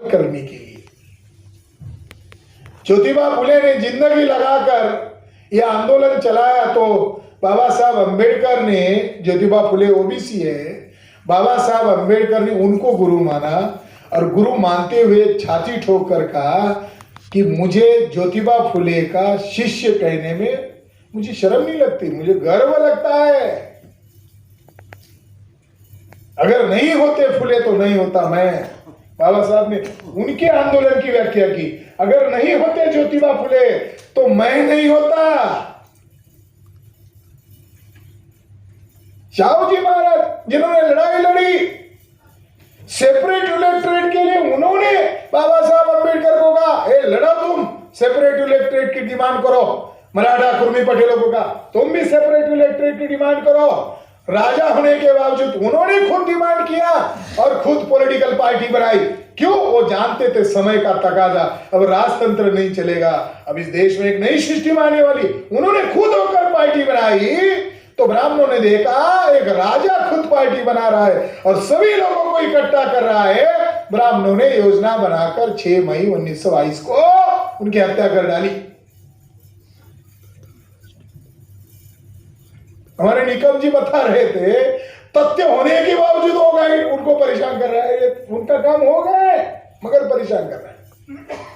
करने के लिए। ज्योतिबा फुले ने जिंदगी लगाकर यह आंदोलन चलाया, तो बाबा साहब अंबेडकर ने, ज्योतिबा फुले ओबीसी है, बाबा साहब अंबेडकर ने उनको गुरु माना और गुरु मानते हुए छाती ठोक कर कहा कि मुझे ज्योतिबा फुले का शिष्य कहने में मुझे शर्म नहीं लगती, मुझे गर्व लगता है। अगर नहीं होते फुले तो नहीं होता मैं। बाबा साहब ने उनके आंदोलन की व्याख्या की, अगर नहीं होते ज्योतिबा फुले तो मैं नहीं होता। शाहू जी महाराज जिन्होंने लड़ाई लड़ी सेपरेट इलेक्टोरेट के लिए, उन्होंने बाबा साहब अंबेडकर को कहा, ए लड़ो तुम, सेपरेट इलेक्टोरेट की डिमांड करो। मराठा कुर्मी पटेलों को कहा तुम भी सेपरेट इलेक्टोरेट की डिमांड करो। राजा होने के बावजूद उन्होंने खुद डिमांड किया और खुद पॉलिटिकल पार्टी बनाई। क्यों? वो जानते थे समय का तकाजा, अब राजतंत्र नहीं चलेगा, अब इस देश में एक नई सिस्टम आने वाली। उन्होंने खुद होकर पार्टी बनाई, तो ब्राह्मणों ने देखा एक राजा खुद पार्टी बना रहा है और सभी लोगों को इकट्ठा कर रहा है। ब्राह्मणों ने योजना बनाकर 6 मई 1922 को उनकी हत्या कर डाली। हमारे निकम जी बता रहे थे तथ्य होने के बावजूद हो गए, उनको परेशान कर रहा है, उनका काम हो गए मगर परेशान कर रहा है।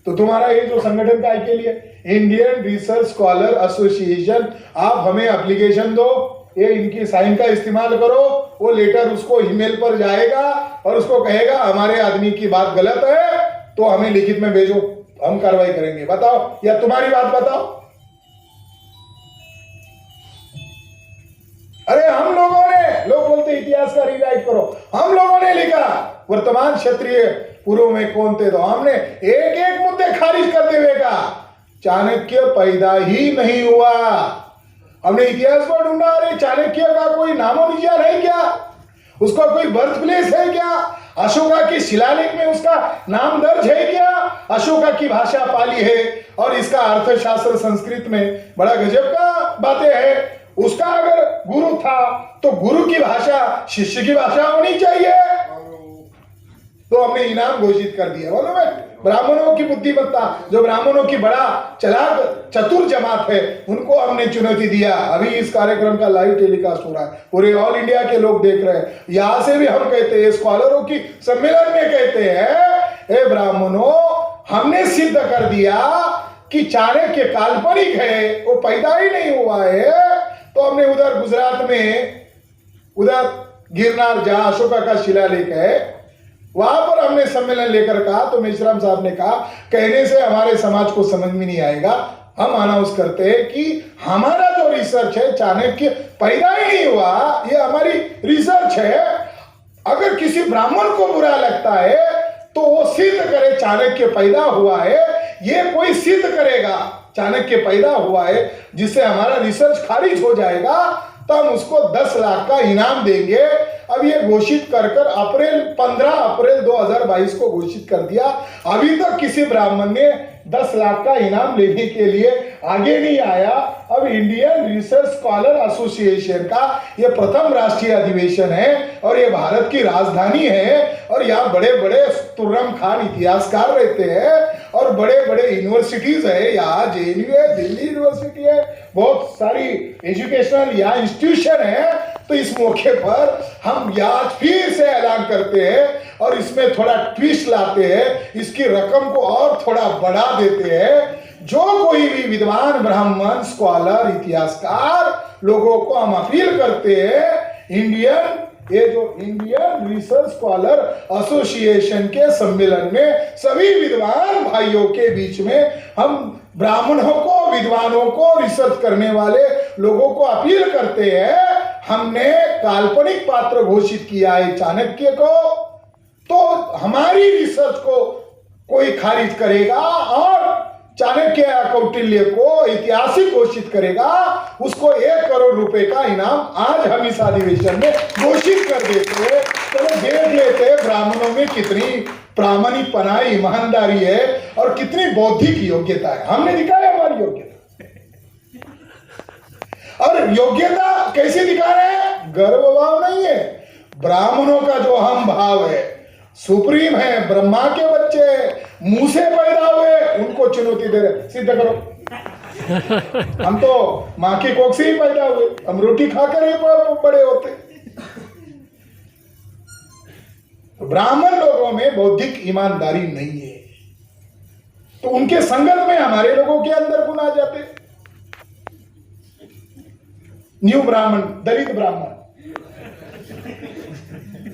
तो तुम्हारा ये जो संगठन का के लिए इंडियन रिसर्च स्कॉलर एसोसिएशन, आप हमें एप्लीकेशन दो, ये इनकी साइन का इस्तेमाल करो, वो लेटर उसको ईमेल पर जाएगा और उसको कहेगा हमारे आदमी की बात गलत है तो हमें लिखित में भेजो, हम कार्रवाई करेंगे। बताओ, या तुम्हारी बात बताओ। अरे हम लोगों ने, लोग बोलते इतिहास का रीराइट करो, हम लोगों ने लिखा वर्तमान क्षत्रिय पूर्व में कौन थे, तो हमने एक एक मुद्दे खारिज करते हुए कहा चाणक्य पैदा ही नहीं हुआ। हमने इतिहास को ढूंढा, अरे चाणक्य का कोई नामो निशान है क्या, उसका कोई बर्थ प्लेस है क्या, अशोका के शिलालेख में उसका नाम दर्ज है क्या, अशोका की भाषा पाली है और इसका अर्थशास्त्र संस्कृत में बड़ा गजब का बातें है। उसका अगर गुरु था तो गुरु की भाषा शिष्य की भाषा होनी चाहिए। तो हमने इनाम घोषित कर दिया। मालूम है, ब्राह्मणों की बुद्धिमत्ता, जो ब्राह्मणों की बड़ा चालाक चतुर जमात है, उनको हमने चुनौती दिया। अभी इस कार्यक्रम का लाइव टेलीकास्ट हो रहा है, पूरे ऑल इंडिया के लोग देख रहे हैं। यहां से भी हम कहते हैं, स्कॉलरों की सम्मेलन में कहते हैं, ए ब्राह्मणों, हमने सिद्ध कर दिया कि चाणक्य काल्पनिक है, वो पैदा ही नहीं हुआ है। तो हमने उधर गुजरात में, उधर गिरनार जहां अशोका का शिलालेख है, वहां पर हमने सम्मेलन लेकर कहा, तो मेश्राम साहब ने कहा कहने से हमारे समाज को समझ में नहीं आएगा, हम अनाउंस करते हैं कि हमारा जो रिसर्च है चाणक्य पैदा ही नहीं हुआ, ये हमारी रिसर्च है। अगर किसी ब्राह्मण को बुरा लगता है तो वो सिद्ध करे चाणक्य पैदा हुआ है, ये कोई सिद्ध करेगा चाणक्य पैदा हुआ है, जिससे हमारा रिसर्च खारिज हो जाएगा, तो हम उसको 10 लाख का इनाम देंगे। अब ये घोषित कर 15 अप्रैल 2022 को घोषित कर दिया। अभी तक किसी ब्राह्मण ने 10 लाख का इनाम लेने के लिए आगे नहीं आया। अब इंडियन रिसर्च स्कॉलर एसोसिएशन का ये प्रथम राष्ट्रीय अधिवेशन है और ये भारत की राजधानी है और यहाँ बड़े बड़े तुर्रम खान इतिहासकार रहते हैं और बड़े बड़े यूनिवर्सिटीज है, यहाँ जेएनयू है, दिल्ली यूनिवर्सिटी है, बहुत सारी एजुकेशनल यहाँ इंस्टीट्यूशन है। तो इस मौके पर हम आज फिर से ऐलान करते हैं और इसमें थोड़ा ट्विस्ट लाते हैं, इसकी रकम को और थोड़ा बढ़ा देते हैं। जो कोई भी विद्वान ब्राह्मण स्कॉलर इतिहासकार लोगों को हम अपील करते हैं, ये जो इंडियन रिसर्च स्कॉलर एसोसिएशन के सम्मेलन में सभी विद्वान भाइयों के बीच में हम ब्राह्मणों को, विद्वानों को, रिसर्च करने वाले लोगों को अपील करते हैं, हमने काल्पनिक पात्र घोषित किया है चाणक्य को, तो हमारी रिसर्च को कोई खारिज करेगा और चाणक्य या कौटिल्य को ऐतिहासिक घोषित करेगा, उसको 1 करोड़ रुपए का इनाम आज हम इस अधिवेशन में घोषित कर देते हैं। चलो देख लेते हैं ब्राह्मणों में कितनी प्रामाणिकपना, ईमानदारी है और कितनी बौद्धिक योग्यता है। हमने दिखाया हमारी योग्यता, और योग्यता कैसे दिखा रहे हैं? गर्व भाव नहीं है, ब्राह्मणों का जो हम भाव है, सुप्रीम है, ब्रह्मा के बच्चे मुंह से पैदा हुए, उनको चुनौती दे रहे, सिद्ध करो। हम तो मां की कोख से ही पैदा हुए, हम रोटी खाकर ही बड़े होते। तो ब्राह्मण लोगों में बौद्धिक ईमानदारी नहीं है, तो उनके संगत में हमारे लोगों के अंदर गुण आ जाते। न्यू ब्राह्मण, दलित ब्राह्मण।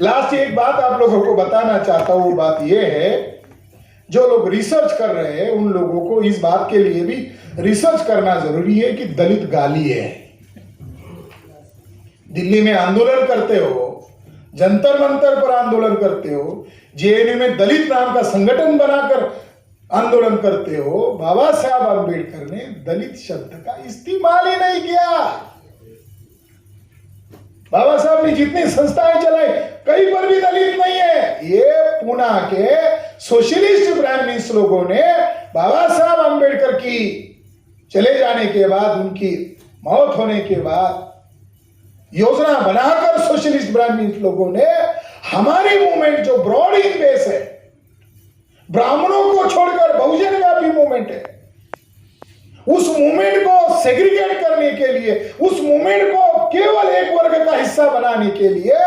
लास्ट एक बात आप लोगों को बताना चाहता हूं, वो बात यह है, जो लोग रिसर्च कर रहे हैं उन लोगों को इस बात के लिए भी रिसर्च करना जरूरी है कि दलित गाली है। दिल्ली में आंदोलन करते हो, जंतर मंतर पर आंदोलन करते हो, जेएनयू में दलित नाम का संगठन बनाकर आंदोलन करते हो, बाबा साहब आंबेडकर ने दलित शब्द का इस्तेमाल ही नहीं किया। बाबा साहब ने जितनी संस्थाएं चलाई कहीं पर भी दलित नहीं है। ये पूना के सोशलिस्ट ब्राह्मणिस्ट लोगों ने बाबा साहब आंबेडकर की चले जाने के बाद, उनकी मौत होने के बाद योजना बनाकर सोशलिस्ट ब्राह्मणिस्ट लोगों ने हमारी मूवमेंट जो ब्रॉड इन बेस है, ब्राह्मणों को छोड़कर बहुजन व्यापी मूवमेंट है, उस मूवमेंट को सेग्रीगेट करने के लिए, उस मूवमेंट को केवल एक वर्ग का हिस्सा बनाने के लिए,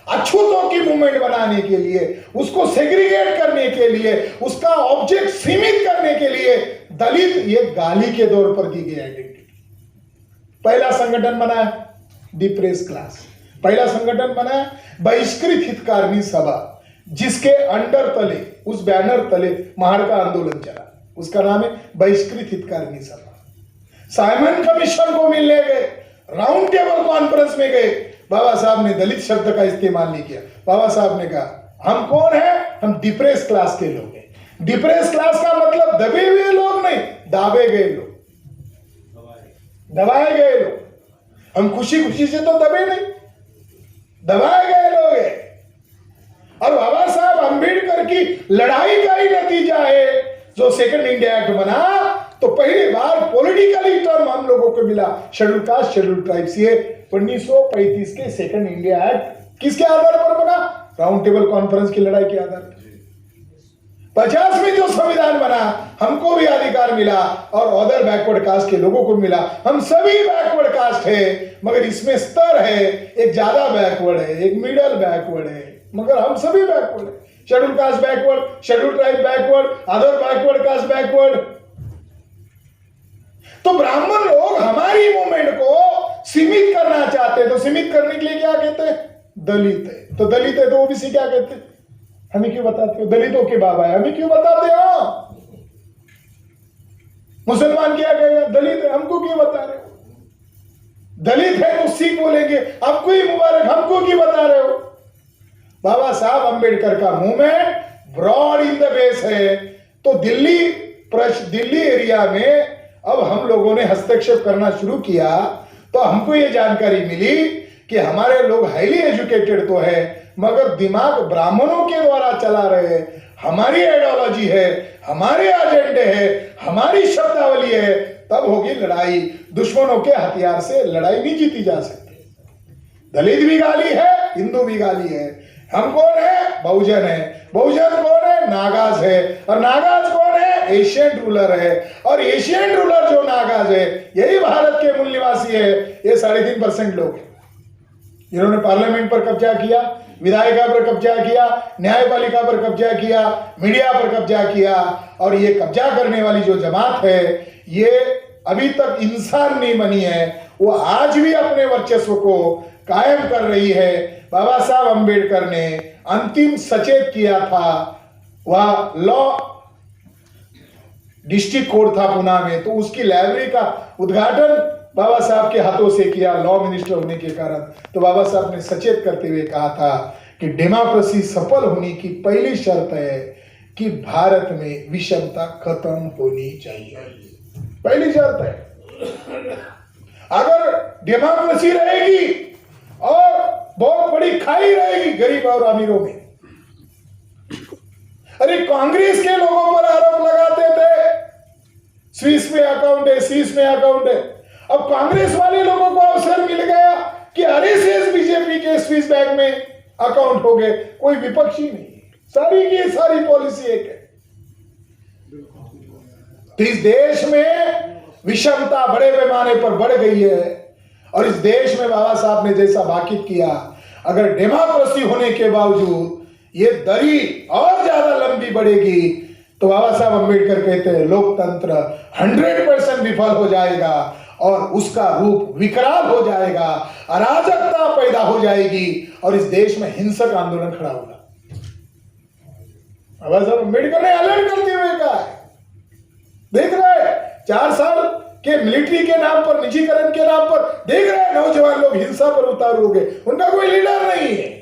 अछूतों की मूवमेंट बनाने के लिए, उसको सेग्रीगेट करने के लिए, उसका ऑब्जेक्ट सीमित करने के लिए दलित ये गाली के दौर पर दी गई आइडेंटिटी। पहला संगठन बना दी प्रेस क्लास, पहला संगठन बना बहिष्कृत हितकारिणी सभा, जिसके अंडर तले, उस बैनर तले महार का आंदोलन चला, उसका नाम है बहिष्कृत हितकारिणी सभा। साइमन कमीशन को मिलने गए, राउंड टेबल कॉन्फ्रेंस में गए, बाबा साहब ने दलित शब्द का इस्तेमाल नहीं किया। बाबा साहब ने कहा हम कौन है, हम डिप्रेस क्लास के लोग हैं। डिप्रेस क्लास का मतलब दबे हुए लोग नहीं, दाबे गए लोग, दबाए गए लोग। हम खुशी खुशी से तो दबे नहीं, दबाए गए लोग हैं। और बाबा साहब अंबेडकर की लड़ाई का ही नतीजा है जो सेकंड इंडिया एक्ट बना। तो पहली बार पॉलिटिकली टर्म हम लोगों को मिला शेड्यूल कास्ट, शेड्यूल ट्राइब्स। ये 1935 के सेकंड इंडिया एक्ट किसके आधार पर बना? राउंड टेबल कॉन्फ्रेंस की लड़ाई के आधार पर। 50 में जो संविधान बना, हमको भी अधिकार मिला और अदर बैकवर्ड कास्ट के लोगों को मिला। हम सभी बैकवर्ड कास्ट है, मगर इसमें स्तर है, एक ज्यादा बैकवर्ड है, एक मिडल बैकवर्ड है, मगर हम सभी बैकवर्ड है। Schedule caste backward, schedule tribe backward, other backward caste backward. तो ब्राह्मण लोग हमारी मूवमेंट को सीमित करना चाहते हैं, तो सीमित करने के लिए क्या कहते हैं? दलित है। तो दलित है तो ओबीसी क्या कहते हैं? हमें क्यों बताते हो? दलितों के बाबा है, हमें क्यों बताते हो? मुसलमान क्या कहेगा? दलित है, हमको क्यों बता रहे हो? दलित है तो सिख बोलेंगे आपको ही मुबारक, हमको क्यों बता रहे हो? बाबा साहब अंबेडकर का movement broad in the base है। तो दिल्ली एरिया में अब हम लोगों ने हस्तक्षेप करना शुरू किया, तो हमको ये जानकारी मिली कि हमारे लोग हाईली एजुकेटेड तो है, मगर दिमाग ब्राह्मणों के द्वारा चला रहे हैं। हमारी आइडियोलॉजी है, हमारे एजेंडे है, हमारी शब्दावली है, तब होगी लड़ाई। दुश्मनों के हथियार से लड़ाई नहीं जीती जा सकती। दलित भी गाली है, हिंदू भी गाली है। हम कौन है? बहुजन है। बहुजन कौन है? नागाज है। और नागाज कौन है? एशियन रूलर है। और एशियन रूलर जो नागाज है, यही भारत के मूल निवासी है। ये 3.5% लोग हैं। इन्होंने पार्लियामेंट पर कब्जा किया, विधायिका पर कब्जा किया, न्यायपालिका पर कब्जा किया, मीडिया पर कब्जा किया। और ये कब्जा करने वाली जो जमात है, ये अभी तक इंसान नहीं बनी है, वो आज भी अपने वर्चस्व को कायम कर रही है। बाबा साहब अंबेडकर ने अंतिम सचेत किया था, वह लॉ डिस्ट्रिक्ट कोर्ट था पुणे में, तो उसकी लाइब्रेरी का उद्घाटन बाबा साहब के हाथों से किया, लॉ मिनिस्टर होने के कारण। तो बाबा साहब ने सचेत करते हुए कहा था कि डेमोक्रेसी सफल होने की पहली शर्त है कि भारत में विषमता खत्म होनी चाहिए। पहली शर्त है। अगर डेमोक्रेसी रहेगी और बहुत बड़ी खाई रहेगी गरीब और अमीरों में। अरे कांग्रेस के लोगों पर आरोप लगाते थे स्विस में अकाउंट है, स्विस में अकाउंट है। अब कांग्रेस वाले लोगों को अवसर मिल गया कि आरएसएस बीजेपी के स्विस बैंक में अकाउंट हो गए। कोई विपक्षी नहीं, सारी की सारी पॉलिसी एक है। तो इस देश में विषमता बड़े पैमाने पर बढ़ गई है, और इस देश में बाबा साहब ने जैसा वाकिफ किया, अगर डेमोक्रेसी होने के बावजूद ये दरी और ज्यादा लंबी बढ़ेगी तो बाबा साहब अम्बेडकर कहते हैं लोकतंत्र 100% विफल हो जाएगा और उसका रूप विकराल हो जाएगा, अराजकता पैदा हो जाएगी और इस देश में हिंसक आंदोलन खड़ा होगा। बाबा साहब अम्बेडकर ने अलर्ट करते हुए कहा है। देख रहे 4 साल के मिलिट्री के नाम पर, निजीकरण के नाम पर देख रहे हैं नौजवान लोग हिंसा पर उतार हो गए, उनका कोई लीडर नहीं है,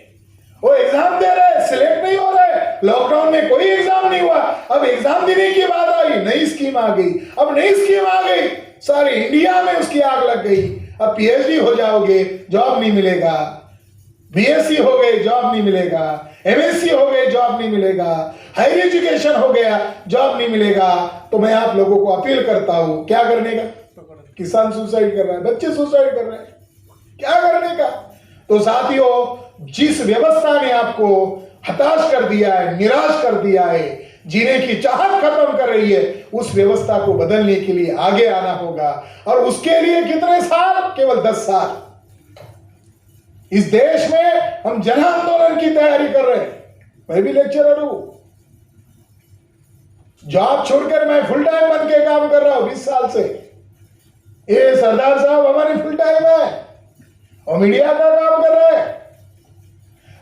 वो एग्जाम दे रहे, सिलेक्ट नहीं हो रहे। लॉकडाउन में कोई एग्जाम नहीं हुआ, अब एग्जाम देने की बात आई, नई स्कीम आ गई, अब नई स्कीम आ गई, सारे इंडिया में उसकी आग लग गई। अब पीएचडी हो जाओगे जॉब नहीं मिलेगा, बीएससी हो गए जॉब नहीं मिलेगा, एमएससी हो गए जॉब नहीं मिलेगा, हायर एजुकेशन हो गया जॉब नहीं मिलेगा। तो मैं आप लोगों को अपील करता हूं, क्या करने का? किसान सुसाइड कर रहा है, बच्चे सुसाइड कर रहे हैं, क्या करने का? तो साथियों, जिस व्यवस्था ने आपको हताश कर दिया है, निराश कर दिया है, जीने की चाहत खत्म कर रही है, उस व्यवस्था को बदलने के लिए आगे आना होगा। और उसके लिए कितने साल? केवल 10 साल। इस देश में हम जन आंदोलन की तैयारी कर रहे हैं। मैं भी लेक्चरर हूं, जॉब छोड़कर मैं फुल टाइम बन के काम कर रहा हूं 20 साल से। ये सरदार साहब हमारे फुल टाइम है और मीडिया का काम कर रहे हैं।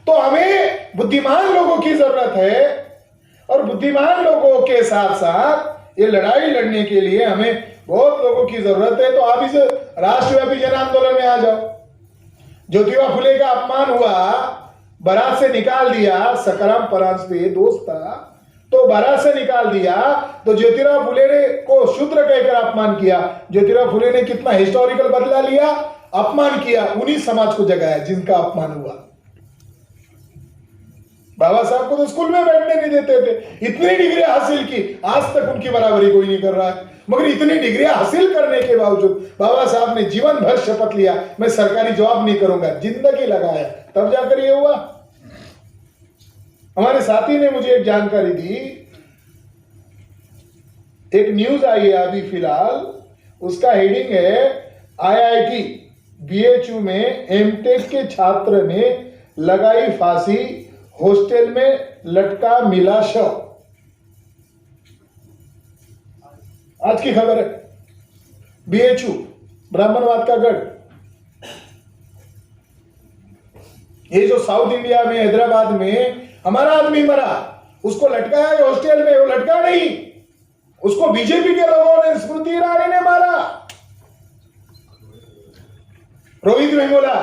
तो हमें बुद्धिमान लोगों की जरूरत है, और बुद्धिमान लोगों के साथ साथ ये लड़ाई लड़ने के लिए हमें बहुत लोगों की जरूरत है। तो आप इस राष्ट्रव्यापी जन आंदोलन में आ जाओ। ज्योतिबा फुले का अपमान हुआ, बारात से निकाल दिया, सकाराम परांजपे दोस्त था तो बारात से निकाल दिया, तो ज्योतिबा फुले ने को शूद्र कहकर अपमान किया। ज्योतिबा फुले ने कितना हिस्टोरिकल बदला लिया, अपमान किया, उन्हीं समाज को जगाया जिनका अपमान हुआ। बाबा साहब को तो स्कूल में बैठने नहीं देते थे, इतनी डिग्री हासिल की, आज तक उनकी बराबरी कोई नहीं कर रहा है। मगर इतनी डिग्री हासिल करने के बावजूद बाबा साहब ने जीवन भर शपथ लिया, मैं सरकारी जॉब नहीं करूंगा, जिंदगी लगाया, तब जाकर ये हुआ। हमारे साथी ने मुझे एक जानकारी दी, एक न्यूज आई है अभी फिलहाल, उसका हेडिंग है आईआईटी बीएचयू में एमटेक के छात्र ने लगाई फांसी, हॉस्टल में लटका मिला शव। आज की खबर है, बीएचयू ब्राह्मणवाद का गढ़। ये जो साउथ इंडिया में हैदराबाद में हमारा आदमी मरा, उसको लटकाया हॉस्टल में, वो लटका नहीं, उसको बीजेपी के लोगों ने, स्मृति ईरानी ने मारा, रोहित वेमुला।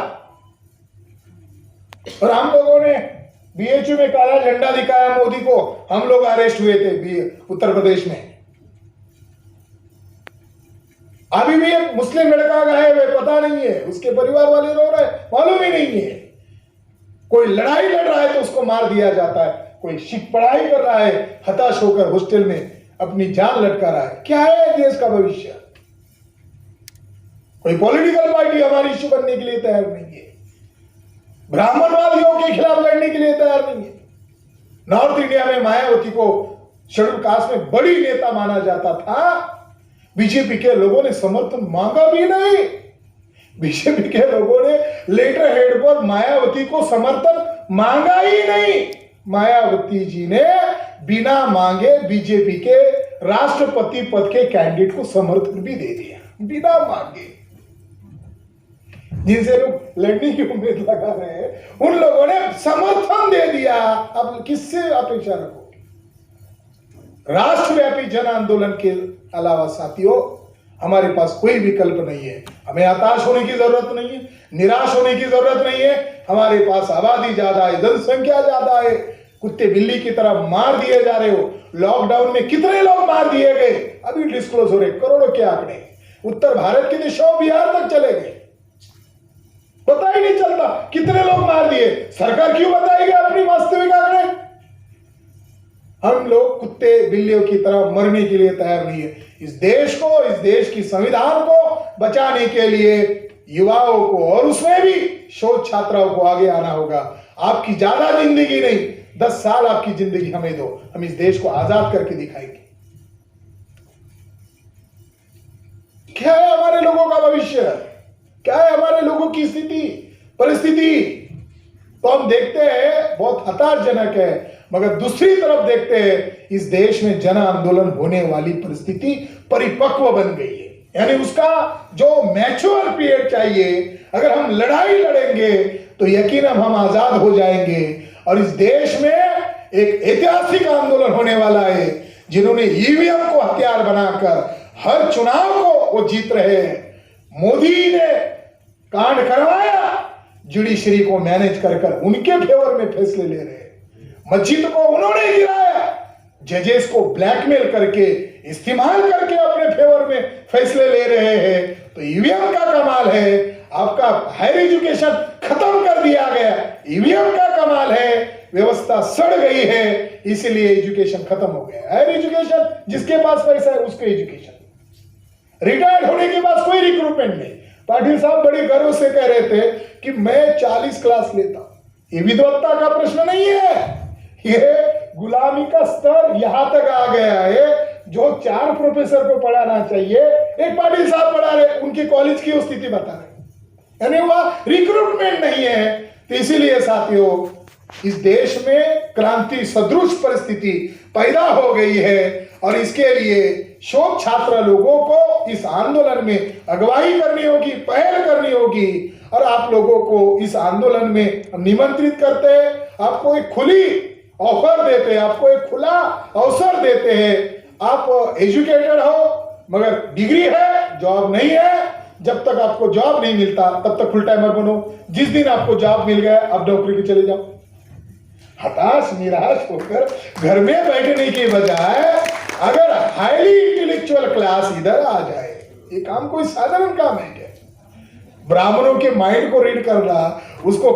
और हम लोगों ने बीएचयू में काला झंडा दिखाया मोदी को, हम लोग अरेस्ट हुए थे उत्तर प्रदेश में। अभी भी एक मुस्लिम लड़का गायब है, पता नहीं है, उसके परिवार वाले रो रहे, मालूम ही नहीं है। कोई लड़ाई लड़ रहा है तो उसको मार दिया जाता है, कोई सिख पढ़ाई कर रहा है, हताश होकर हॉस्टल में अपनी जान लटका रहा है। क्या है देश का भविष्य? कोई पॉलिटिकल पार्टी हमारी इश्यू बनने के लिए तैयार नहीं है, ब्राह्मणवादियों के खिलाफ लड़ने के लिए तैयार नहीं है। नॉर्थ इंडिया में मायावती को शेड्यूल कास्ट में बड़ी नेता माना जाता था, बीजेपी के लोगों ने समर्थन मांगा भी नहीं। बीजेपी के लोगों ने लेटर हेड पर मायावती को समर्थन मांगा ही नहीं। मायावती जी ने बिना मांगे बीजेपी के राष्ट्रपति पद के कैंडिडेट को समर्थन भी दे दिया, बिना मांगे। जिनसे लोग लड़ने की उम्मीद लगा रहे हैं, उन लोगों ने समर्थन दे दिया। अब किससे अपेक्षा रखोगे? राष्ट्रव्यापी जन आंदोलन के अलावा साथियों हमारे पास कोई विकल्प नहीं है। हमें हताश होने की जरूरत नहीं है, निराश होने की जरूरत नहीं है। हमारे पास आबादी ज्यादा है, जनसंख्या ज्यादा है, कुत्ते बिल्ली की तरह मार दिए जा रहे हो। लॉकडाउन में कितने लोग मार दिए गए अभी डिस्क्लोज हो रहे, करोड़ों के आंकड़े। उत्तर भारत के देशों बिहार तक चले गए, पता ही नहीं चलता कितने लोग मार दिए। सरकार क्यों बताएगी अपनी वास्तविक आंकड़े? हम लोग कुत्ते बिल्लियों की तरह मरने के लिए तैयार नहीं है। इस देश को, इस देश की संविधान को बचाने के लिए युवाओं को और उसमें भी शोध छात्राओं को आगे आना होगा। आपकी ज्यादा जिंदगी नहीं, 10 साल आपकी जिंदगी हमें दो, हम इस देश को आजाद करके दिखाएंगे। क्या है हमारे लोगों का भविष्य, क्या है हमारे लोगों की स्थिति परिस्थिति, तो हम देखते हैं बहुत हताशजनक है। मगर दूसरी तरफ देखते हैं इस देश में जन आंदोलन होने वाली परिस्थिति परिपक्व बन गई है, यानी उसका जो मैच्योर पीरियड चाहिए, अगर हम लड़ाई लड़ेंगे तो यकीनन हम आजाद हो जाएंगे। और इस देश में एक ऐतिहासिक आंदोलन होने वाला है, जिन्होंने ईवीएम को हथियार बनाकर हर चुनाव को वो जीत रहे हैं। मोदी ने कांड करवाया, जुडिशरी को मैनेज कर उनके फेवर में फैसले ले रहे हैं। मस्जिद को उन्होंने गिराया, जजेस को ब्लैकमेल करके इस्तेमाल करके अपने फेवर में फैसले ले रहे हैं। तो ईवीएम का कमाल है, आपका हायर एजुकेशन खत्म कर दिया गया, ईवीएम का कमाल है, व्यवस्था सड़ गई है, इसलिए एजुकेशन खत्म हो गया। हायर एजुकेशन जिसके पास पैसा है उसके एजुकेशन, रिटायर्ड होने के बाद कोई रिक्रूटमेंट नहीं। पाटिल साहब बड़े गर्व से कह रहे थे कि मैं 40 क्लास लेता हूं। ये विद्वत्ता का प्रश्न नहीं है, ये गुलामी का स्तर यहां तक आ गया है। जो 4 प्रोफेसर को पढ़ाना चाहिए, एक पाटिल साहब पढ़ा रहे, उनकी कॉलेज की स्थिति बता रहे, यानी वह रिक्रूटमेंट नहीं है। तो इसीलिए साथियों, इस देश में क्रांति सदृश परिस्थिति पैदा हो गई है, और इसके लिए शोध छात्र लोगों को इस आंदोलन में अगुवाई करनी होगी, पहल करनी होगी। और आप लोगों को इस आंदोलन में निमंत्रित करते हैं, आपको एक खुली ऑफर देते हैं, आपको एक खुला अवसर देते हैं। आप एजुकेटेड हो मगर डिग्री है, जॉब नहीं है। जब तक आपको जॉब नहीं मिलता तब तक फुल टाइमर बनो, जिस दिन आपको जॉब मिल गया आप नौकरी के चले जाओ। हताश निराश होकर घर में बैठने की बजाय अगर हाईली इंटेलेक्चुअल क्लास इधर आ जाए, ये काम कोई साधारण काम है क्या? ब्राह्मणों के माइंड को रीड करना, उसको